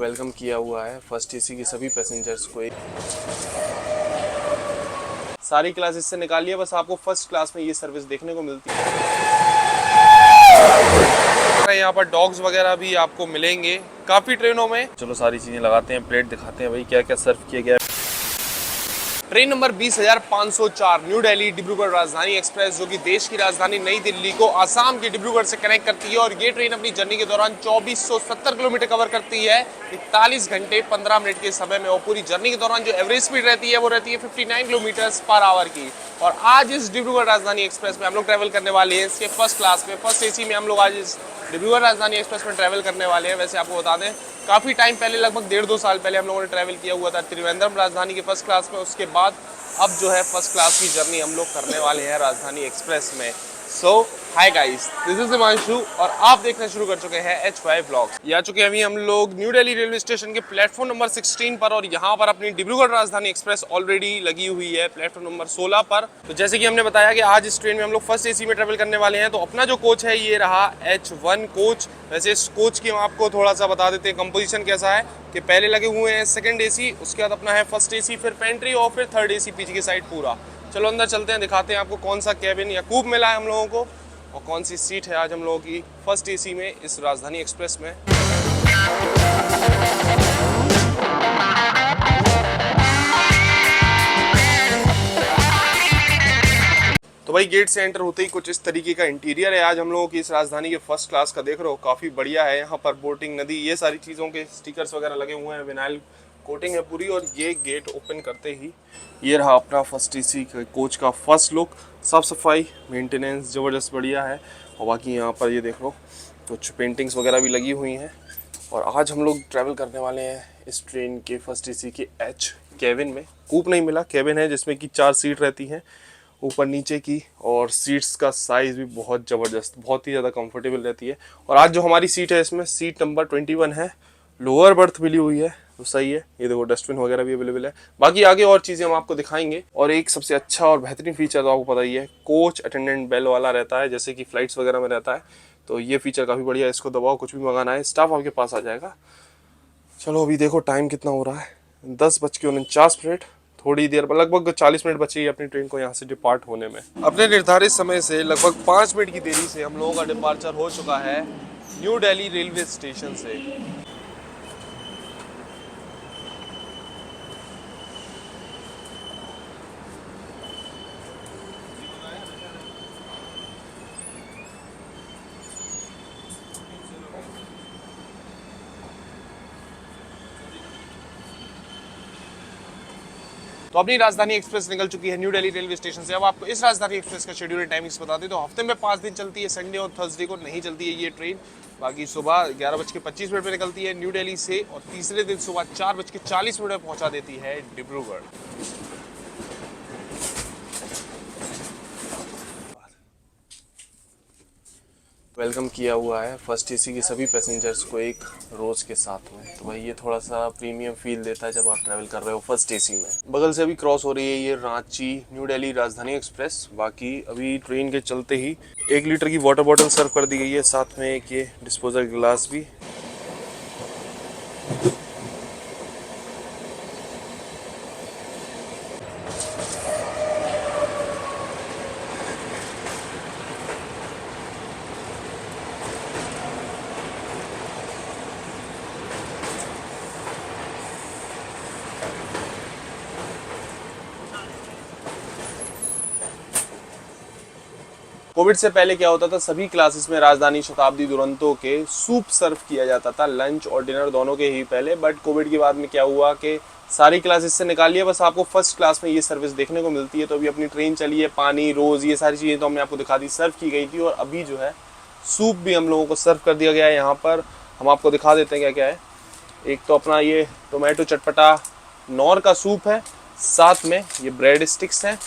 Welcome किया हुआ है फर्स्ट एसी के सभी पैसेंजर्स को। सारी क्लासेस से निकालिए, बस आपको फर्स्ट क्लास में ये सर्विस देखने को मिलती है। यहाँ पर डॉग्स वगैरह भी आपको मिलेंगे काफी ट्रेनों में। चलो सारी चीजें लगाते हैं, प्लेट दिखाते हैं भाई क्या क्या सर्व किया गया है। Train number 20,504 new Delhi Dibrugarh Rajdhani express, जो कि देश की राजधानी नई दिल्ली को आसाम के डिब्रूगढ़ से कनेक्ट करती है। और ये ट्रेन अपनी जर्नी के दौरान 2470 किलोमीटर कवर करती है 41 घंटे 15 मिनट के समय में। और पूरी जर्नी के दौरान जो एवरेज स्पीड रहती है वो रहती है 59 किलोमीटर पर आवर की। और आज इस डिब्रूगढ़ राजधानी एक्सप्रेस में हम लोग ट्रैवल करने वाले हैं इसके फर्स्ट क्लास में, फर्स्ट एसी में हम लोग आज इस डिब्रूगढ़ राजधानी एक्सप्रेस में ट्रैवल करने वाले हैं। वैसे आपको बता दें काफ़ी टाइम पहले, लगभग 1.5-2 साल पहले हम लोगों ने ट्रैवल किया हुआ था त्रिवेंद्रम राजधानी के फर्स्ट क्लास में। उसके बाद अब जो है फर्स्ट क्लास की जर्नी हम लोग करने वाले हैं राजधानी एक्सप्रेस में। So hi guys, this is Himanshu और आप देखना शुरू कर चुके हैं H5 व्लॉग्स। आ चुके हैं अभी हम लोग न्यू दिल्ली रेलवे स्टेशन के प्लेटफॉर्म नंबर 16 पर। और यहाँ पर अपनी डिब्रूगढ़ राजधानी एक्सप्रेस ऑलरेडी लगी हुई है प्लेटफॉर्म नंबर 16 पर। तो जैसे कि हमने बताया कि आज इस ट्रेन में हम लोग फर्स्ट एसी में ट्रेवल करने वाले हैं। तो अपना जो कोच है ये रहा H1 कोच। वैसे इस कोच की हम आपको थोड़ा सा बता देते हैं कंपोजिशन कैसा है कि पहले लगे हुए हैं सेकंड एसी, उसके बाद अपना है फर्स्ट एसी, फिर पेंट्री और फिर थर्ड एसी पीछे की साइड पूरा। चलो अंदर चलते हैं, दिखाते हैं आपको कौन सा कैबिन या कूप मिला है हम लोगों को और कौन सी सीट है आज हम लोगों की फर्स्ट एसी में इस राजधानी एक्सप्रेस में। तो भाई गेट से एंटर होते ही कुछ इस तरीके का इंटीरियर है आज हम लोगों की इस राजधानी के फर्स्ट क्लास का। देख रहे हो काफ़ी बढ़िया है। यहाँ पर बोटिंग, नदी, ये सारी चीज़ों के स्टिकर्स वगैरह लगे हुए हैं, विनाइल कोटिंग है पूरी। और ये गेट ओपन करते ही ये रहा अपना फर्स्ट एसी कोच का फर्स्ट लुक। साफ सफाई, मेंटेनेंस ज़बरदस्त बढ़िया है। और बाकी यहाँ पर ये देख लो कुछ पेंटिंग्स वगैरह भी लगी हुई हैं। और आज हम लोग ट्रैवल करने वाले हैं इस ट्रेन के फर्स्ट एसी के एच कैबिन में। कूप नहीं मिला, कैबिन है जिसमें कि 4 सीट रहती हैं ऊपर नीचे की। और सीट्स का साइज़ भी बहुत ज़बरदस्त, बहुत ही ज़्यादा कंफर्टेबल रहती है। और आज जो हमारी सीट है इसमें सीट नंबर 21 है, लोअर बर्थ मिली हुई है तो सही है। ये देखो डस्टबिन वगैरह भी अवेलेबल है। बाकी आगे और चीज़ें हम आपको दिखाएंगे। और एक सबसे अच्छा और बेहतरीन फीचर तो आपको पता ही है, कोच अटेंडेंट बेल वाला रहता है जैसे कि फ़्लाइट्स वगैरह में रहता है। तो ये फीचर काफ़ी बढ़िया है, इसको दबाओ कुछ भी मंगाना है स्टाफ आपके पास आ जाएगा। चलो अभी देखो टाइम कितना हो रहा है, 10:49। थोड़ी देर, लगभग 40 मिनट बची है अपनी ट्रेन को यहाँ से डिपार्ट होने में। अपने निर्धारित समय से लगभग 5 मिनट की देरी से हम लोगों का डिपार्चर हो चुका है न्यू दिल्ली रेलवे स्टेशन से। तो अपनी राजधानी एक्सप्रेस निकल चुकी है न्यू दिल्ली रेलवे स्टेशन से। अब आपको इस राजधानी एक्सप्रेस का शेड्यूल एंड टाइमिंग्स बता दें तो हफ्ते में 5 दिन चलती है, संडे और थर्सडे को नहीं चलती है ये ट्रेन। बाकी सुबह 11:25 पे निकलती है न्यू दिल्ली से और तीसरे दिन सुबह 4:40 में पहुंचा देती है डिब्रूगढ़। वेलकम किया हुआ है फर्स्ट एसी के सभी पैसेंजर्स को एक रोज़ के साथ में। तो भाई ये थोड़ा सा प्रीमियम फील देता है जब आप ट्रैवल कर रहे हो फर्स्ट एसी में। बगल से अभी क्रॉस हो रही है ये रांची न्यू दिल्ली राजधानी एक्सप्रेस। बाकी अभी ट्रेन के चलते ही 1 लीटर की वाटर बॉटल सर्व कर दी गई है, साथ में एक ये डिस्पोजल गिलास भी। कोविड से पहले क्या होता था, सभी क्लासेस में राजधानी शताब्दी दुरंतो के सूप सर्व किया जाता था, लंच और डिनर दोनों के ही पहले। बट कोविड के बाद में क्या हुआ कि सारी क्लासेस से निकालिए, बस आपको फर्स्ट क्लास में ये सर्विस देखने को मिलती है। तो अभी अपनी ट्रेन चली है, पानी, रोज़, ये सारी चीज़ें तो हमने आपको दिखा दी, सर्व की गई थी। और अभी जो है सूप भी हम लोगों को सर्व कर दिया गया है यहाँ पर। हम आपको दिखा देते हैं क्या क्या है। एक तो अपना ये टोमेटो चटपटा नॉर का सूप है, साथ में ये ब्रेड स्टिक्स हैं,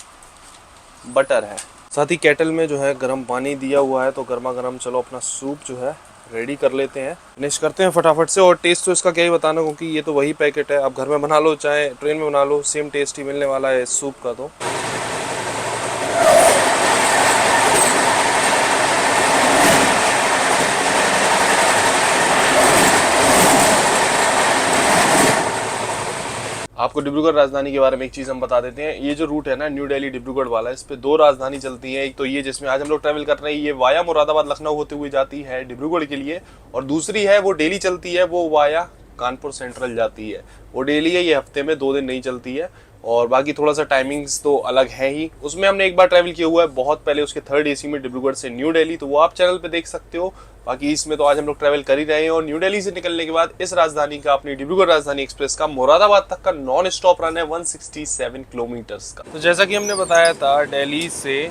बटर है, साथ ही केटल में जो है गर्म पानी दिया हुआ है। तो गर्मा गर्म चलो अपना सूप जो है रेडी कर लेते हैं, फिनिश करते हैं फटाफट से। और टेस्ट तो इसका क्या ही बताना, क्योंकि ये तो वही पैकेट है, आप घर में बना लो चाहे ट्रेन में बना लो, सेम टेस्ट ही मिलने वाला है सूप का। तो आपको डिब्रूगढ़ राजधानी के बारे में एक चीज़ हम बता देते हैं। ये जो रूट है ना न्यू दिल्ली डिब्रूगढ़ वाला, इस पे 2 राजधानी चलती हैं। एक तो ये जिसमें आज हम लोग ट्रैवल कर रहे हैं, ये वाया मुरादाबाद लखनऊ होते हुए जाती है डिब्रूगढ़ के लिए, और दूसरी है वो डेली चलती है, वो वाया कानपुर सेंट्रल जाती है। वो डेली है, ये हफ्ते में 2 दिन नहीं चलती है, और बाकी थोड़ा सा टाइमिंग्स तो अलग है ही। उसमें हमने एक बार ट्रैवल किया हुआ है बहुत पहले, उसके 3rd AC में डिब्रूगढ़ से न्यू दिल्ली, तो वो आप चैनल पे देख सकते हो। बाकी इसमें तो आज हम लोग ट्रैवल कर ही रहे हैं, और न्यू दिल्ली से निकलने के बाद इस राजधानी का, अपनी डिब्रूगढ़ राजधानी एक्सप्रेस का मुरादाबाद तक का नॉन स्टॉप रन है 167 किलोमीटर्स का। तो जैसा कि हमने बताया था, दिल्ली से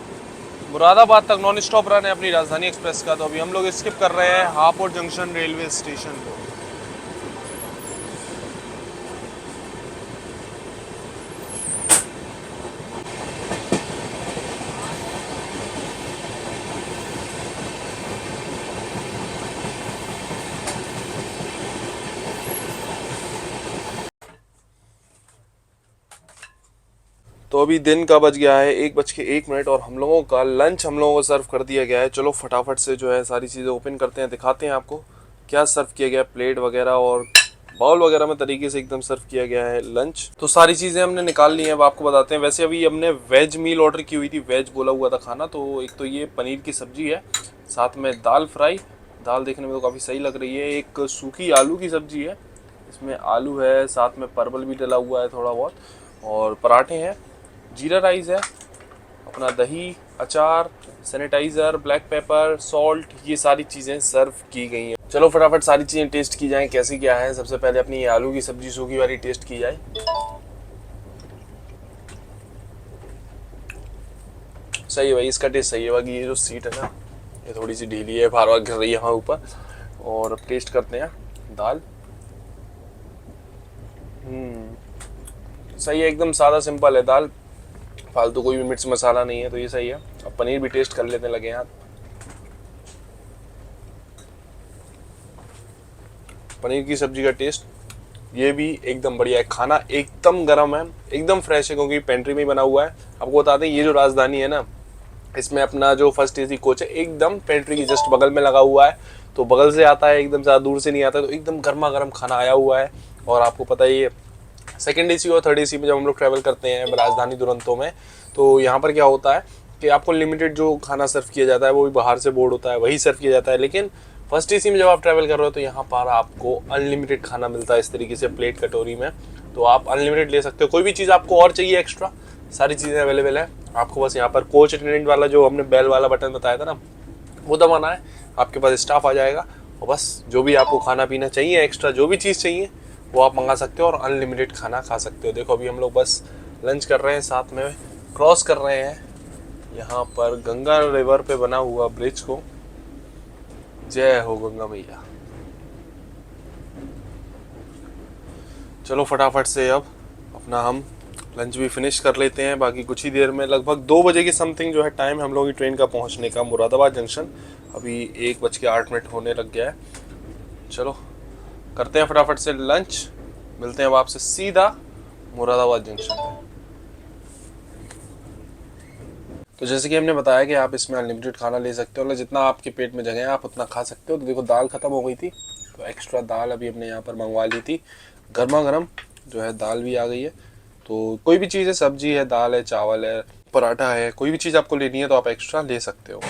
मुरादाबाद तक नॉन स्टॉप रन है अपनी राजधानी एक्सप्रेस का। तो अभी हम लोग स्किप कर रहे हैं हापुड़ जंक्शन रेलवे स्टेशन को। तो अभी दिन का बज गया है 1:01 और हम लोगों का लंच हम लोगों को सर्व कर दिया गया है। चलो फटाफट से जो है सारी चीज़ें ओपन करते हैं, दिखाते हैं आपको क्या सर्व किया गया है। प्लेट वगैरह और बाउल वगैरह में तरीके से एकदम सर्व किया गया है लंच। तो सारी चीज़ें हमने निकाल ली हैं, अब आपको बताते हैं। वैसे अभी हमने वेज मील ऑर्डर की हुई थी, वेज बोला हुआ था खाना। तो एक तो ये पनीर की सब्जी है, साथ में दाल फ्राई, दाल देखने में तो काफ़ी सही लग रही है। एक सूखी आलू की सब्जी है, इसमें आलू है, साथ में परवल भी डला हुआ है थोड़ा बहुत, और पराठे हैं, जीरा राइस है, अपना दही, अचार, सैनिटाइज़र, ब्लैक पेपर, सॉल्ट, ये सारी चीज़ें सर्व की गई हैं। चलो फटाफट सारी चीज़ें टेस्ट की जाएं कैसी क्या है। सबसे पहले अपनी ये आलू की सब्जी सूखी वाली टेस्ट की जाए। सही है भाई, इसका टेस्ट सही है। बाकी ये जो सीट है ना, ये थोड़ी सी ढीली है, बार बार गिर रही है यहाँ ऊपर। और अब टेस्ट करते हैं दाल। सही है, एकदम सादा सिंपल है दाल, फालतू कोई भी मिर्च मसाला नहीं है, तो ये सही है। अब पनीर भी टेस्ट कर लेने लगे हैं। पनीर की सब्जी का टेस्ट ये भी एकदम बढ़िया है। खाना एकदम गर्म है, एकदम फ्रेश है, क्योंकि पेंट्री में ही बना हुआ है। आपको बता दें, ये जो राजधानी है ना, इसमें अपना जो फर्स्ट AC कोच है एकदम पेंट्री की जस्ट बगल में लगा हुआ है, तो बगल से आता है, एकदम ज़्यादा दूर से नहीं आता। तो एकदम गर्मा गर्म खाना आया हुआ है। और आपको पता ही है, 2nd AC और 3rd AC में जब हम लोग ट्रैवल करते हैं राजधानी दुरंतो में, तो यहाँ पर क्या होता है कि आपको लिमिटेड जो खाना सर्व किया जाता है वो भी बाहर से बोर्ड होता है, वही सर्व किया जाता है। लेकिन फर्स्ट AC में जब आप ट्रैवल कर रहे हो तो यहाँ पर आपको अनलिमिटेड खाना मिलता है इस तरीके से प्लेट कटोरी में। तो आप अनलिमिटेड ले सकते हो, कोई भी चीज़ आपको और चाहिए एक्स्ट्रा, सारी चीज़ें अवेलेबल है। आपको बस यहाँ पर कोच अटेंडेंट वाला जो हमने बेल वाला बटन बताया था ना, वो दबाना है, आपके पास स्टाफ आ जाएगा, और बस जो भी आपको खाना पीना चाहिए, एक्स्ट्रा जो भी चीज़ चाहिए वो आप मंगा सकते हो और अनलिमिटेड खाना खा सकते हो। देखो अभी हम लोग बस लंच कर रहे हैं, साथ में क्रॉस कर रहे हैं यहाँ पर गंगा रिवर पे बना हुआ ब्रिज को। जय हो गंगा मैया। चलो फटाफट से अब अपना हम लंच भी फिनिश कर लेते हैं। बाकी कुछ ही देर में, लगभग 2 बजे के समथिंग जो है टाइम हम लोग की ट्रेन का पहुंचने का मुरादाबाद जंक्शन। अभी 1:08 होने लग गया है। चलो करते हैं फटाफट से लंच, मिलते हैं अब आपसे सीधा मुरादाबाद जंक्शन पे। तो जैसे कि हमने बताया कि आप इसमें अनलिमिटेड खाना ले सकते हो, मतलब जितना आपके पेट में जगह है आप उतना खा सकते हो। तो देखो दाल ख़त्म हो गई थी, तो एक्स्ट्रा दाल अभी हमने यहाँ पर मंगवा ली थी। गर्मा गर्म जो है दाल भी आ गई है। तो कोई भी चीज़ है, सब्जी है, दाल है, चावल है, पराठा है, कोई भी चीज़ आपको लेनी है तो आप एक्स्ट्रा ले सकते हो।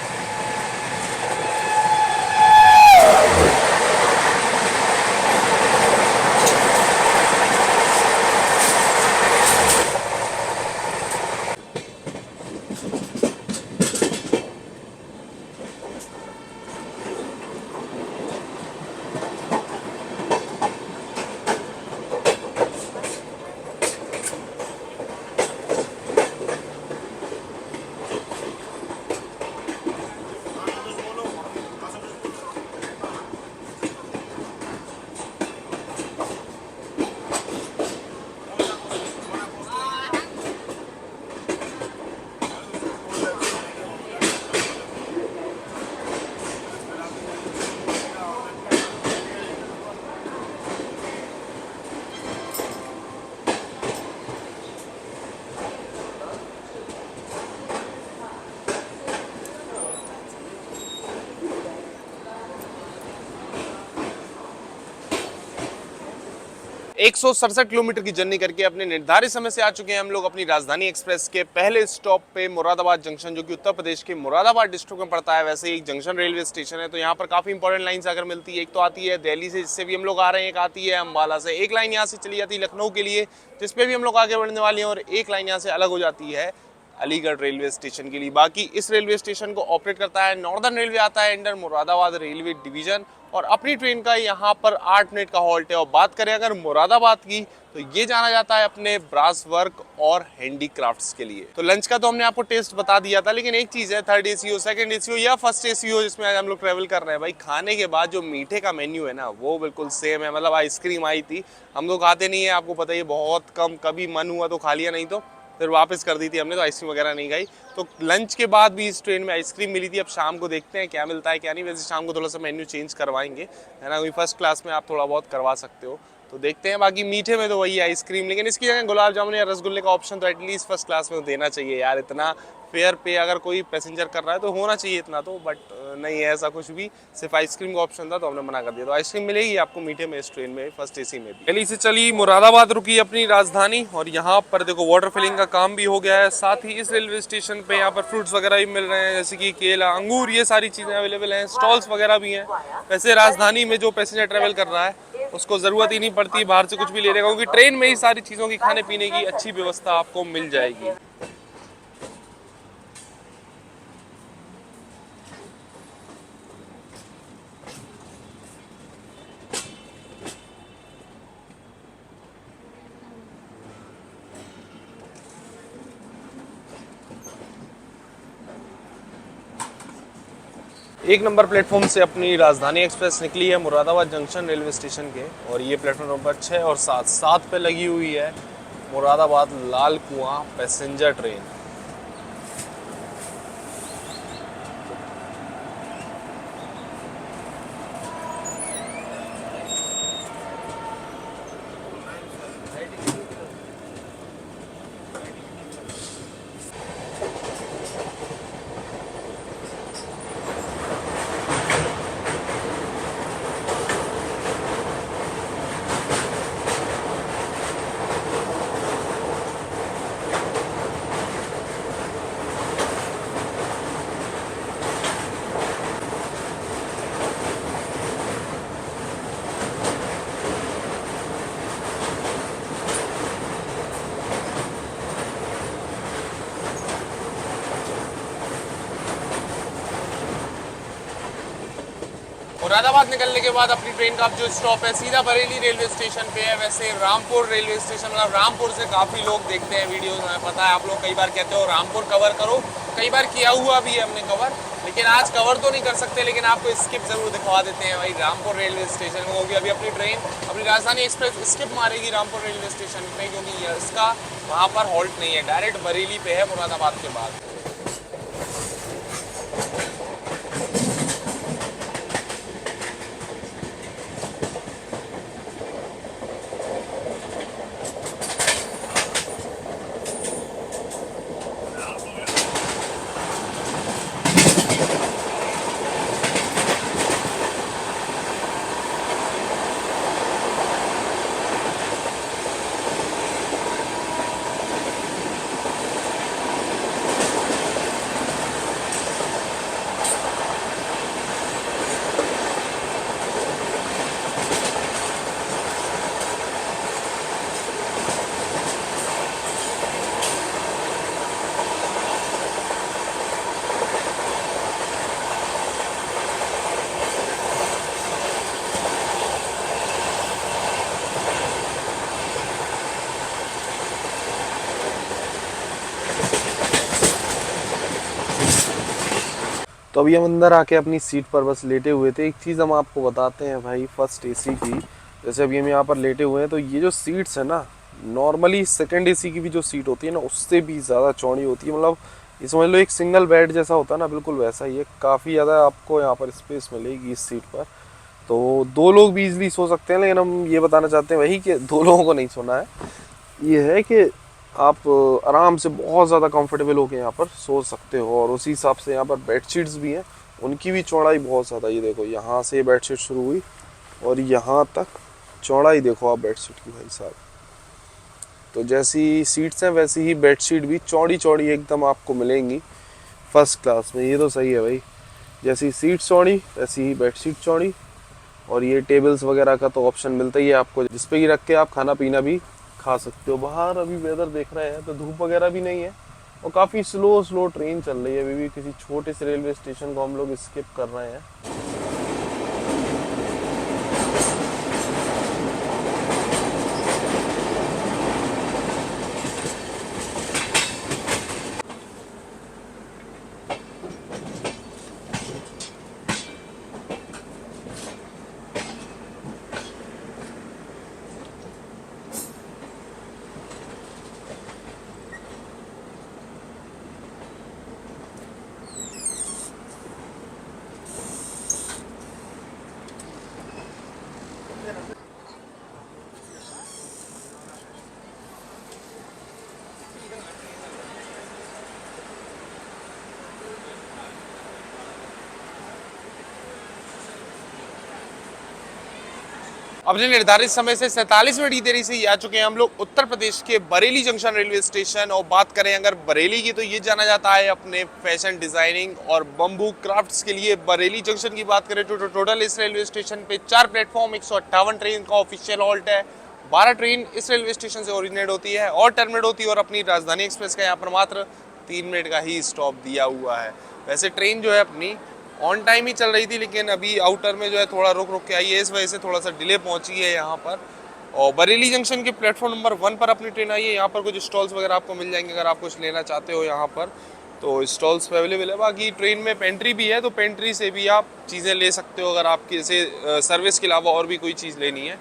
167 किलोमीटर की जर्नी करके अपने निर्धारित समय से आ चुके हैं हम लोग अपनी राजधानी एक्सप्रेस के पहले स्टॉप पे मुरादाबाद जंक्शन, जो कि उत्तर प्रदेश के मुरादाबाद डिस्ट्रिक्ट में पड़ता है। वैसे एक जंक्शन रेलवे स्टेशन है, तो यहाँ पर काफ़ी इंपॉर्टेंट लाइन्स आकर मिलती है। एक तो आती है दिल्ली से, जिससे भी हम लोग आ रहे हैं, एक आती है अम्बाला से, एक लाइन यहाँ से चली जाती है लखनऊ के लिए, जिसपे भी हम लोग आगे बढ़ने वाले हैं, और एक लाइन यहाँ से अलग हो जाती है अलीगढ़ रेलवे स्टेशन के लिए। बाकी इस रेलवे स्टेशन को ऑपरेट करता है नॉर्दर्न रेलवे, आता है अंडर मुरादाबाद रेलवे डिवीजन, और अपनी ट्रेन का यहाँ पर 8 मिनट का हॉल्ट है। और बात करें अगर मुरादाबाद की, तो ये जाना जाता है अपने ब्रास वर्क और हैंडीक्राफ्ट्स के लिए। तो लंच का तो हमने आपको टेस्ट बता दिया था, लेकिन एक चीज़ है, थर्ड एसी हो, सेकंड एसी हो या फर्स्ट एसी हो, जिसमें आज हम लोग ट्रेवल कर रहे हैं भाई, खाने के बाद जो मीठे का मेन्यू है ना, वो बिल्कुल सेम है। मतलब आइसक्रीम आई थी, हम लोग खाते नहीं है, आपको पता ही, बहुत कम, कभी मन हुआ तो खा लिया, नहीं तो फिर वापस कर दी थी हमने, तो आइसक्रीम वगैरह नहीं खाई। तो लंच के बाद भी इस ट्रेन में आइसक्रीम मिली थी। अब शाम को देखते हैं क्या मिलता है क्या नहीं। वैसे शाम को थोड़ा सा मेन्यू चेंज करवाएंगे, है ना, क्योंकि फर्स्ट क्लास में आप थोड़ा बहुत करवा सकते हो, तो देखते हैं। बाकी मीठे में तो वही आइसक्रीम, लेकिन इसकी जगह गुलाब जामुन या रसगुल्ले का ऑप्शन तो एटलीस्ट फर्स्ट क्लास में देना चाहिए यार। इतना फेयर पे अगर कोई पैसेंजर कर रहा है तो होना चाहिए इतना तो, बट नहीं है ऐसा कुछ भी, सिर्फ आइसक्रीम का ऑप्शन था तो हमने मना कर दिया। तो आइसक्रीम मिलेगी आपको मीठे में इस ट्रेन में, फर्स्ट एसी में भी। दिल्ली से चली, मुरादाबाद रुकी अपनी राजधानी, और यहाँ पर देखो वाटर फिलिंग का काम भी हो गया है। साथ ही इस रेलवे स्टेशन पे यहाँ पर फ्रूट्स वगैरह भी मिल रहे हैं, जैसे कि केला, अंगूर, ये सारी चीज़ें अवेलेबल हैं। स्टॉल्स वगैरह भी हैं। वैसे राजधानी में जो पैसेंजर ट्रेवल कर रहा है उसको ज़रूरत ही नहीं पड़ती बाहर से कुछ भी लेने का, क्योंकि ट्रेन में ही सारी चीज़ों की खाने पीने की अच्छी व्यवस्था आपको मिल जाएगी। एक नंबर प्लेटफॉर्म से अपनी राजधानी एक्सप्रेस निकली है मुरादाबाद जंक्शन रेलवे स्टेशन के, और ये प्लेटफॉर्म नंबर 6 और 7 पे लगी हुई है मुरादाबाद लाल कुआं पैसेंजर ट्रेन। मुरादाबाद निकलने के बाद अपनी ट्रेन का अब जो स्टॉप है सीधा बरेली रेलवे स्टेशन पे है। वैसे रामपुर रेलवे स्टेशन, मतलब रामपुर से काफ़ी लोग देखते हैं वीडियोस में, पता है आप लोग कई बार कहते हो रामपुर कवर करो, कई बार किया हुआ भी है हमने कवर, लेकिन आज कवर तो नहीं कर सकते, लेकिन आपको स्किप ज़रूर दिखवा देते हैं भाई रामपुर रेलवे स्टेशन में। होगी अभी अपनी ट्रेन, अपनी राजधानी एक्सप्रेस स्किप मारेगी रामपुर रेलवे स्टेशन पे, क्योंकि इसका वहाँ पर हॉल्ट नहीं है, डायरेक्ट बरेली पे है मुरादाबाद के बाद। तो अभी हम अंदर आके अपनी सीट पर बस लेटे हुए थे। एक चीज़ हम आपको बताते हैं भाई फर्स्ट एसी की, जैसे अभी हम यहाँ पर लेटे हुए हैं, तो ये जो सीट्स है ना, नॉर्मली सेकंड एसी की भी जो सीट होती है ना, उससे भी ज़्यादा चौड़ी होती है। मतलब ये समझ लो एक सिंगल बेड जैसा होता है ना, बिल्कुल वैसा ही है। काफ़ी ज़्यादा आपको यहाँ पर स्पेस मिलेगी इस सीट पर, तो 2 लोग भी ईजिली सो सकते हैं। लेकिन हम ये बताना चाहते हैं वही कि 2 लोगों को नहीं सोना है, ये है कि आप आराम से बहुत ज़्यादा कंफर्टेबल होकर यहाँ पर सो सकते हो। और उसी हिसाब से यहाँ पर बेडशीट्स भी हैं, उनकी भी चौड़ाई बहुत ज़्यादा, ये देखो यहाँ से बेडशीट शुरू हुई और यहाँ तक चौड़ाई देखो आप बेडशीट की भाई साहब। तो जैसी सीट्स हैं वैसी ही बेडशीट भी चौड़ी चौड़ी एकदम आपको मिलेंगी फर्स्ट क्लास में। ये तो सही है भाई, जैसी सीट चौड़ी वैसी ही बेडशीट चौड़ी। और ये टेबल्स वगैरह का तो ऑप्शन मिलता ही है आपको, जिसपे ही रख के आप खाना पीना भी खा सकते हो। बाहर अभी वेदर देख रहे हैं तो धूप वगैरह भी नहीं है और काफ़ी स्लो स्लो ट्रेन चल रही है। अभी भी किसी छोटे से रेलवे स्टेशन को हम लोग स्किप कर रहे हैं। अपने निर्धारित समय से 47 मिनट की देरी से आ चुके हैं हम लोग उत्तर प्रदेश के बरेली जंक्शन रेलवे स्टेशन। और बात करें अगर बरेली की तो ये जाना जाता है अपने फैशन डिजाइनिंग और बम्बू क्राफ्ट्स के लिए। बरेली जंक्शन की बात करें तो टोटल इस रेलवे स्टेशन पे 4 प्लेटफॉर्म, 158 ट्रेन का ऑफिशियल हॉल्ट है। 12 ट्रेन इस रेलवे स्टेशन से ओरिजिनेट होती है और टर्मिनेट होती है। और अपनी राजधानी एक्सप्रेस का यहाँ पर मात्र 3 मिनट का ही स्टॉप दिया हुआ है। वैसे ट्रेन जो है अपनी ऑन टाइम ही चल रही थी, लेकिन अभी आउटर में जो है थोड़ा रुक रुक के आई है, इस वजह से थोड़ा सा डिले पहुंची है यहाँ पर। और बरेली जंक्शन के प्लेटफॉर्म नंबर 1 पर अपनी ट्रेन आई है। यहाँ पर कुछ स्टॉल्स वगैरह आपको मिल जाएंगे अगर आप कुछ लेना चाहते हो यहाँ पर, तो स्टॉल्स पे अवेलेबल है। बाकी ट्रेन में पेंट्री भी है, तो पेंट्री से भी आप चीज़ें ले सकते हो अगर आपकी जैसे सर्विस के अलावा और भी कोई चीज़ लेनी है।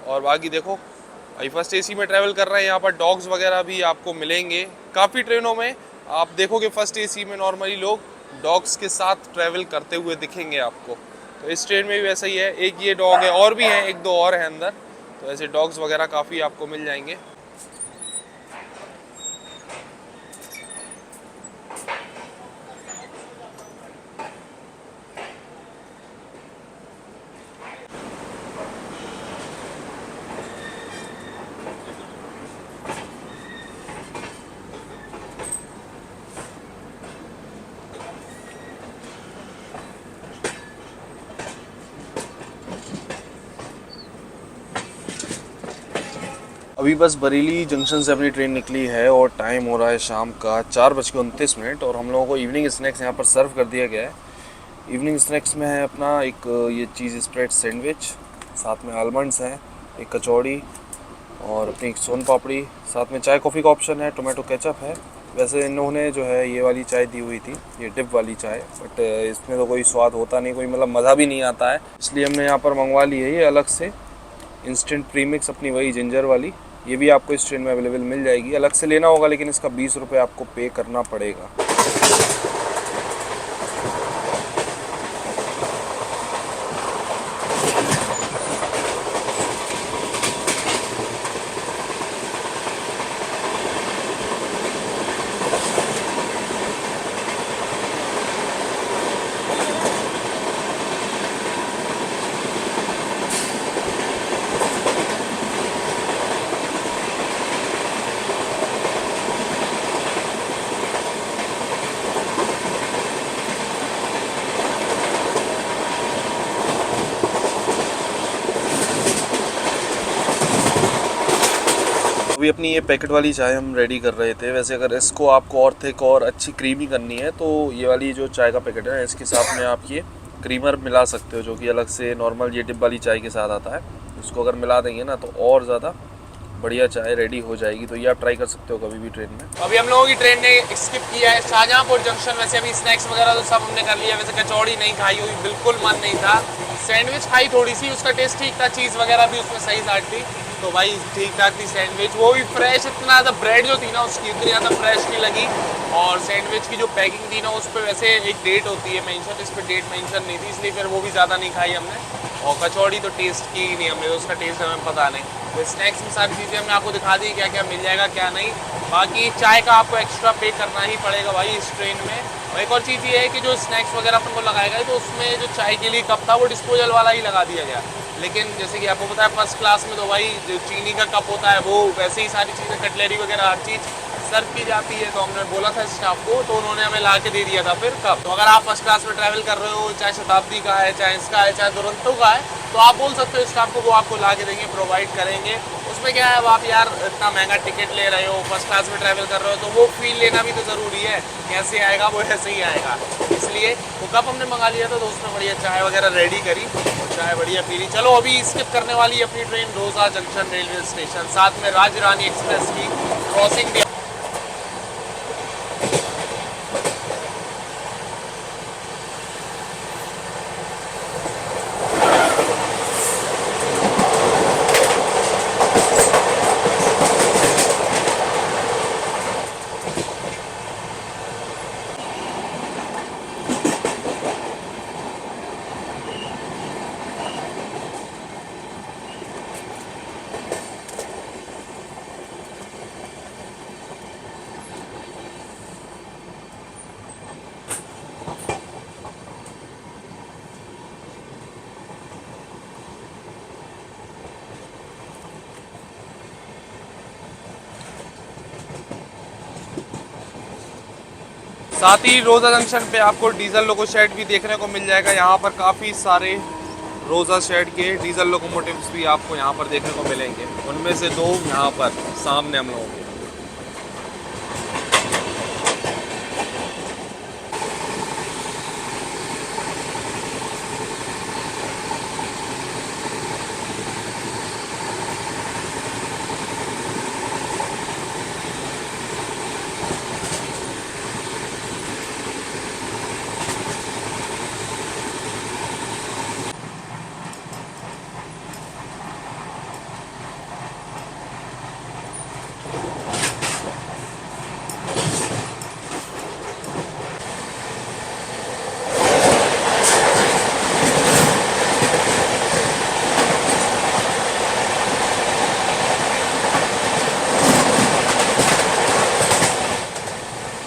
और बाकी देखो भाई फर्स्ट AC में ट्रैवल कर रहे हैं, यहाँ पर डॉग्स वगैरह भी आपको मिलेंगे। काफ़ी ट्रेनों में आप देखोगे फर्स्ट AC में नॉर्मली लोग डॉग्स के साथ ट्रैवल करते हुए दिखेंगे आपको। तो इस ट्रेन में भी वैसा ही है, एक ये डॉग है और भी हैं, एक दो और हैं अंदर। तो ऐसे डॉग्स वगैरह काफ़ी आपको मिल जाएंगे। अभी बस बरेली जंक्शन से अपनी ट्रेन निकली है और टाइम हो रहा है शाम का 4:29। और हम लोगों को इवनिंग स्नैक्स यहाँ पर सर्व कर दिया गया है। इवनिंग स्नैक्स में है अपना एक ये चीज़ स्प्रेड सैंडविच, साथ में आलमंड्स हैं, एक कचौड़ी और अपनी एक सोन पापड़ी, साथ में चाय कॉफ़ी का ऑप्शन है, टोमेटो केचप है। वैसे इन्होंने जो है ये वाली चाय दी हुई थी, ये डिप वाली चाय, बट इसमें तो कोई स्वाद होता नहीं, कोई मतलब मज़ा भी नहीं आता है, इसलिए हमने यहाँ पर मंगवा ली है ये अलग से इंस्टेंट प्रीमिक्स अपनी वही जिंजर वाली। ये भी आपको इस ट्रेन में अवेलेबल मिल जाएगी, अलग से लेना होगा लेकिन इसका 20 रुपये आपको पे करना पड़ेगा। अभी अपनी ये पैकेट वाली चाय हम रेडी कर रहे थे। वैसे अगर इसको आपको और थिक और अच्छी क्रीमी करनी है तो ये वाली जो चाय का पैकेट है इसके साथ में आप ये क्रीमर मिला सकते हो, जो कि अलग से नॉर्मल ये डिब वाली चाय के साथ आता है। इसको अगर मिला देंगे ना तो और ज़्यादा बढ़िया चाय रेडी हो जाएगी। तो ये आप ट्राई कर सकते हो कभी भी ट्रेन में। अभी हम लोगों की ट्रेन ने स्किप किया है शाहजहांपुर जंक्शन। वैसे अभी स्नैक्स वगैरह तो सब हमने कर लिया। वैसे कचौड़ी नहीं खाई हुई, बिल्कुल मन नहीं था। सैंडविच खाई थोड़ी सी, उसका टेस्ट ठीक था, चीज़ वगैरह भी उसमें सही साट थी, तो भाई ठीक ठाक थी सैंडविच। वो भी फ्रेश, इतना ज़्यादा ब्रेड जो थी ना उसकी इतनी ज़्यादा फ्रेश नहीं लगी। और सैंडविच की जो पैकिंग थी ना उस पर वैसे एक डेट होती है मेंशन, इस पर डेट मेंशन नहीं थी, इसलिए फिर वो भी ज़्यादा नहीं खाई हमने। और कचौड़ी तो टेस्ट की ही नहीं हमने, तो उसका टेस्ट हमें पता नहीं। तो स्नैक्स में सारी चीज़ें हमने आपको दिखा दी, क्या क्या मिल जाएगा क्या नहीं। बाकी चाय का आपको एक्स्ट्रा पे करना ही पड़ेगा भाई इस ट्रेन में। और एक और चीज़ ये है कि जो स्नैक्स वगैरह अपन को लगाएगा तो उसमें जो चाय के लिए कप था वो डिस्पोजल वाला ही लगा दिया गया, लेकिन जैसे कि आपको पता है फर्स्ट क्लास में तो भाई जो चीनी का कप होता है वो वैसे ही सारी चीज़ें कटलरी वगैरह हर चीज़ सर्व की जाती है। तो हमने बोला था स्टाफ को, तो उन्होंने हमें ला के दे दिया था फिर कप। तो अगर आप फर्स्ट क्लास में ट्रैवल कर रहे हो, चाहे शताब्दी का है, चाहे इसका है, चाहे दुरंतो का है, तो आप बोल सकते हो स्टाफ को, वो आपको ला के देंगे, प्रोवाइड करेंगे। उसमें क्या है, अब आप यार इतना महंगा टिकट ले रहे हो, फर्स्ट क्लास में ट्रैवल कर रहे हो, तो वो फील लेना भी तो ज़रूरी है। कैसे आएगा वो ऐसे ही आएगा। इसलिए वो कप हमने मंगा लिया था, तो उसमें बढ़िया चाय वगैरह रेडी करी और चाय बढ़िया पी ली। चलो अभी स्किप करने वाली अपनी ट्रेन रोजा जंक्शन रेलवे स्टेशन, साथ में राजरानी एक्सप्रेस की क्रॉसिंग भी। साथ ही रोजा जंक्शन पे आपको डीजल लोको शेड भी देखने को मिल जाएगा। यहाँ पर काफ़ी सारे रोजा शेड के डीजल लोकोमोटिव्स भी आपको यहाँ पर देखने को मिलेंगे। उनमें से दो यहाँ पर सामने हम लोगों के।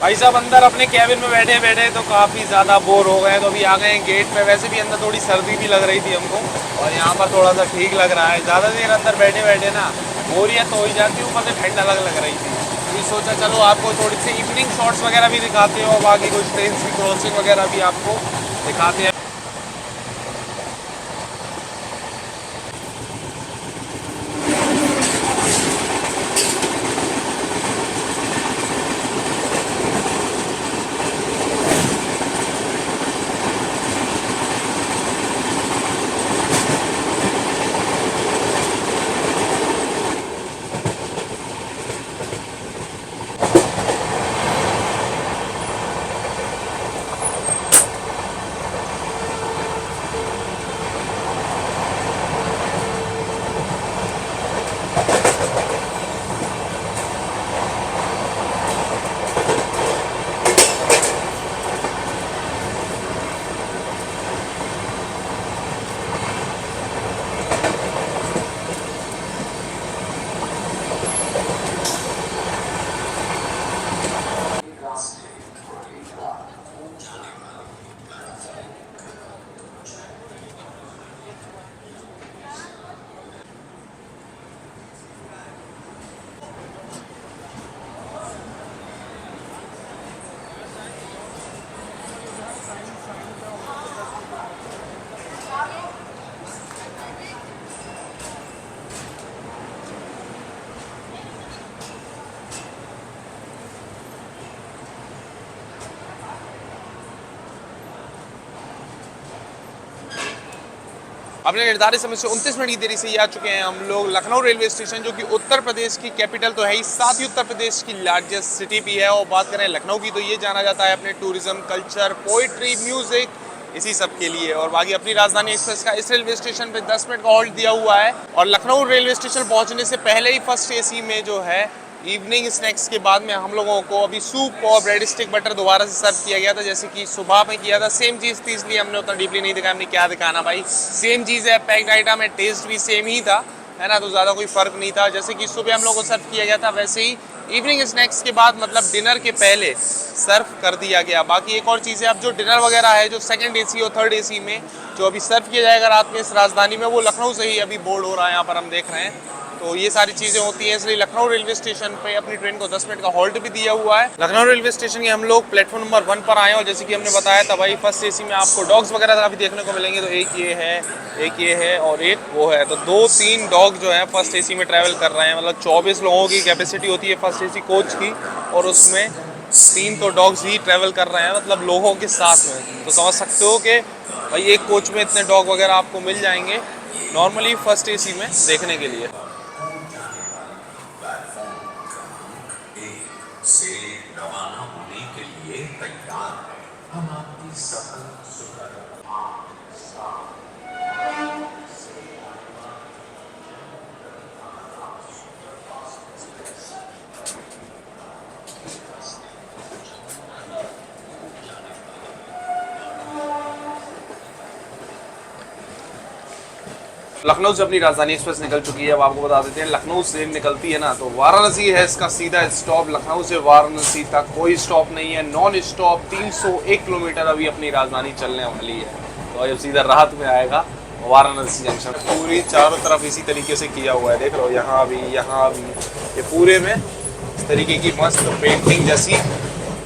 भाई साहब अंदर अपने कैबिन में बैठे बैठे तो काफ़ी ज़्यादा बोर हो गए, तो अभी आ गए हैं गेट पे। वैसे भी अंदर थोड़ी सर्दी भी लग रही थी हमको, और यहाँ पर थोड़ा सा ठीक लग रहा है। ज़्यादा देर अंदर बैठे बैठे ना बोरियत तो हो ही जाती है, ऊपर से ठंड अलग लग रही थी। तो सोचा चलो आपको थोड़ी सी इवनिंग शॉट्स वगैरह भी दिखाते हो, बाकी कुछ ट्रेन की क्रॉसिंग वगैरह भी आपको दिखाते हैं। अपने निर्धारित समय से 29 मिनट की देरी से ही आ चुके हैं हम लोग लखनऊ रेलवे स्टेशन, जो कि उत्तर प्रदेश की कैपिटल तो है ही, साथ ही उत्तर प्रदेश की लार्जेस्ट सिटी भी है। और बात करें लखनऊ की, तो ये जाना जाता है अपने टूरिज्म, कल्चर, पोइट्री, म्यूजिक, इसी सब के लिए। और बाकी अपनी राजधानी एक्सप्रेस का इस रेलवे स्टेशन पे 10 मिनट का हॉल्ट दिया हुआ है। और लखनऊ रेलवे स्टेशन पहुंचने से पहले ही फर्स्ट एसी में जो है इवनिंग स्नैक्स के बाद में हम लोगों को अभी सूप और ब्रेड स्टिक बटर दोबारा से सर्व किया गया था, जैसे कि सुबह में किया था। सेम चीज़ थी, इसलिए हमने उतना डीपली नहीं दिखाया। हमने क्या दिखाना भाई, सेम चीज़ है, पैक्ड आइटम है, टेस्ट भी सेम ही था, है ना। तो ज़्यादा कोई फ़र्क नहीं था। जैसे कि सुबह हम लोगों को सर्व किया गया था, वैसे ही इवनिंग स्नैक्स के बाद मतलब डिनर के पहले सर्व कर दिया गया। बाकी एक और चीज़ है, अब जो डिनर वगैरह है जो सेकंड एसी और थर्ड एसी में जो अभी सर्व किया जाएगा रात में इस राजधानी में, वो लखनऊ से ही अभी बोर्ड हो रहा है, यहाँ पर हम देख रहे हैं। तो ये सारी चीज़ें होती हैं, इसलिए लखनऊ रेलवे स्टेशन पे अपनी ट्रेन को 10 मिनट का हॉल्ट भी दिया हुआ है। लखनऊ रेलवे स्टेशन के हम लोग प्लेटफॉर्म नंबर 1 पर आए और जैसे कि हमने बताया था भाई फर्स्ट एसी में आपको डॉग्स वगैरह काफ़ी देखने को मिलेंगे। तो एक ये है और एक वो है। तो 2-3 डॉग जो है फर्स्ट एसी में ट्रैवल कर रहे हैं। मतलब 24 लोगों की कैपेसिटी होती है फर्स्ट एसी कोच की, और उसमें 3 तो डॉग्स ही ट्रैवल कर रहे हैं मतलब लोगों के साथ में। तो समझ सकते हो कि भाई एक कोच में इतने डॉग वगैरह आपको मिल जाएंगे नॉर्मली फर्स्ट एसी में देखने के लिए। से रवाना होने के लिए तैयार है। हम आपकी सफल लखनऊ से अपनी राजधानी एक्सप्रेस निकल चुकी है। अब आपको बता देते हैं लखनऊ से निकलती है ना तो वाराणसी है इसका सीधा स्टॉप। लखनऊ से वाराणसी तक कोई स्टॉप नहीं है, नॉन स्टॉप। 301 किलोमीटर अभी अपनी राजधानी चलने वाली है। तो अब सीधा रात में आएगा वाराणसी जंक्शन। पूरी चारों तरफ इसी तरीके से किया हुआ है, देख लो यहाँ भी ये पूरे में इस तरीके की मस्त पेंटिंग जैसी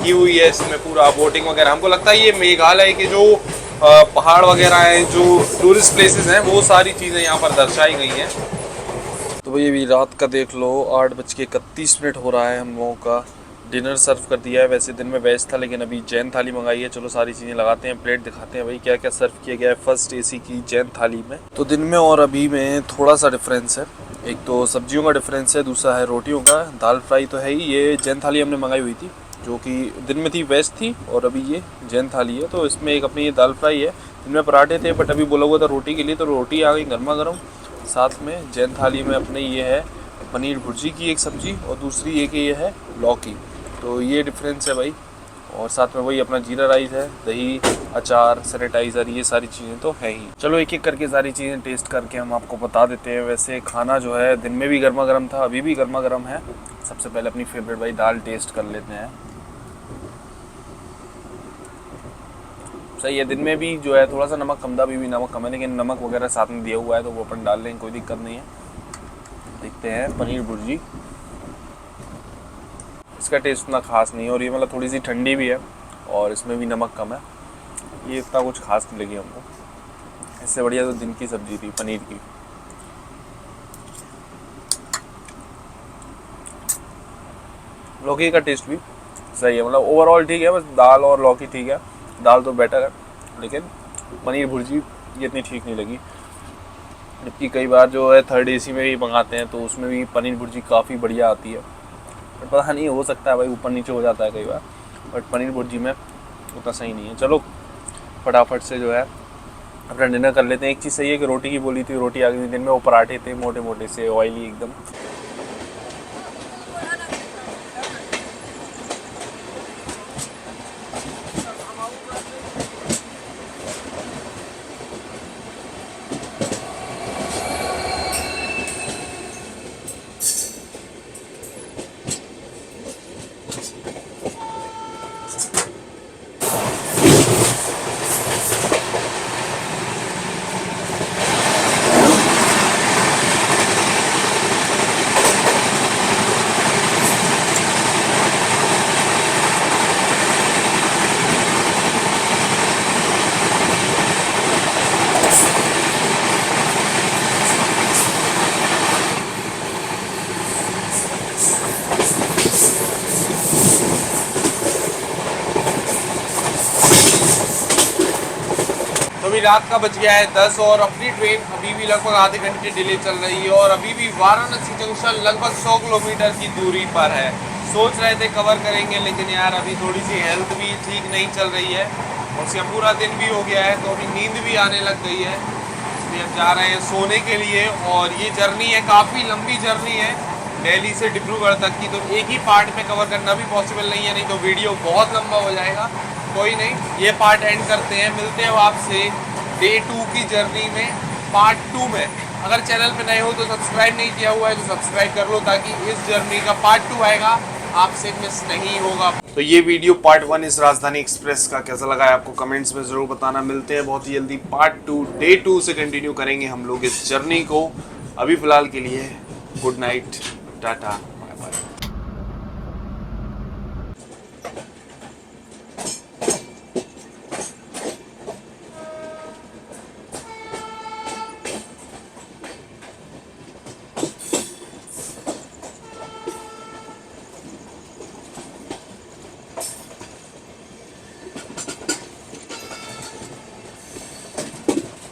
की हुई है। इसमें पूरा बोटिंग वगैरह, हमको लगता है ये मेघालय के जो पहाड़ वगैरह हैं, जो टूरिस्ट प्लेसेस हैं, वो सारी चीज़ें यहाँ पर दर्शाई गई हैं। तो भाई अभी रात का देख लो 8:31 हो रहा है। हम लोगों का डिनर सर्व कर दिया है। वैसे दिन में वेज था लेकिन अभी जैन थाली मंगाई है। चलो सारी चीज़ें लगाते हैं, प्लेट दिखाते हैं भाई क्या क्या सर्व किया गया है फर्स्ट एसी की जैन थाली में। तो दिन में और अभी में थोड़ा सा डिफरेंस है। एक तो सब्जियों का डिफरेंस है, दूसरा है रोटियों का। दाल फ्राई तो है ही। ये जैन थाली हमने मंगाई हुई थी जो कि दिन में थी वेज थी, और अभी ये जैन थाली है। तो इसमें एक अपनी ये दाल फ्राई है, दिन में पराठे थे बट अभी बोला हुआ था रोटी के लिए, तो रोटी आ गई गर्मा गर्म। साथ में जैन थाली में अपने ये है पनीर भुर्जी की एक सब्जी, और दूसरी एक ये है लौकी। तो ये डिफरेंस है भाई। और साथ में वही अपना जीरा राइस है, दही, अचार, सैनिटाइज़र, ये सारी चीज़ें तो है ही। चलो एक एक करके सारी चीज़ें टेस्ट करके हम आपको बता देते हैं। वैसे खाना जो है दिन में भी गर्मा गर्म था, अभी भी गर्मा गर्म है। सबसे पहले अपनी फेवरेट भाई दाल टेस्ट कर लेते हैं। सही है, दिन में भी जो है थोड़ा सा नमक कम था, अभी भी नमक कम है, लेकिन नमक वगैरह साथ में दिया हुआ है तो वो अपन डाल लेंगे, कोई दिक्कत नहीं है। देखते हैं पनीर भुर्जी, इसका टेस्ट उतना खास नहीं है, और ये मतलब थोड़ी सी ठंडी भी है और इसमें भी नमक कम है। ये इतना कुछ खास नहीं लगी हमको। इससे बढ़िया तो दिन की सब्जी थी पनीर की। लौकी का टेस्ट भी सही है, मतलब ओवरऑल ठीक है, बस दाल और लौकी ठीक है। दाल तो बेटर है लेकिन पनीर भुर्जी ये इतनी ठीक नहीं लगी। जबकि कई बार जो है थर्ड एसी में भी मंगाते हैं तो उसमें भी पनीर भुर्जी काफ़ी बढ़िया आती है। बट पता नहीं, हो सकता है भाई ऊपर नीचे हो जाता है कई बार, बट पनीर भुर्जी में उतना सही नहीं है। चलो फटाफट से जो है अपना डिनर कर लेते हैं। एक चीज़ सही है कि रोटी की बोली थी, रोटी आ गई। दिन में वो पराठे थे मोटे मोटे से, ऑयली एकदम। अभी रात का बज गया है 10 और अपनी ट्रेन अभी भी लगभग आधे घंटे डिले चल रही है और अभी भी वाराणसी जंक्शन लगभग 100 किलोमीटर की दूरी पर है। सोच रहे थे कवर करेंगे लेकिन यार अभी थोड़ी सी हेल्थ भी ठीक नहीं चल रही है और उसका पूरा दिन भी हो गया है तो अभी नींद भी आने लग गई है, इसलिए हम जा रहे हैं सोने के लिए। और ये जर्नी है, काफ़ी लंबी जर्नी है दिल्ली से डिब्रूगढ़ तक की, तो एक ही पार्ट में कवर करना भी पॉसिबल नहीं है, नहीं तो वीडियो बहुत लंबा हो जाएगा। कोई नहीं, ये पार्ट एंड करते हैं, मिलते हैं आपसे डे 2 की जर्नी में पार्ट 2 में। अगर चैनल पे नए हो तो सब्सक्राइब नहीं किया हुआ है तो सब्सक्राइब कर लो, ताकि इस जर्नी का पार्ट 2 आएगा, आपसे मिस नहीं होगा। तो ये वीडियो पार्ट 1 इस राजधानी एक्सप्रेस का कैसा लगा है आपको कमेंट्स में ज़रूर बताना। मिलते हैं बहुत ही जल्दी पार्ट 2, डे 2 से कंटिन्यू करेंगे हम लोग इस जर्नी को। अभी फ़िलहाल के लिए good night, tata, bye bye.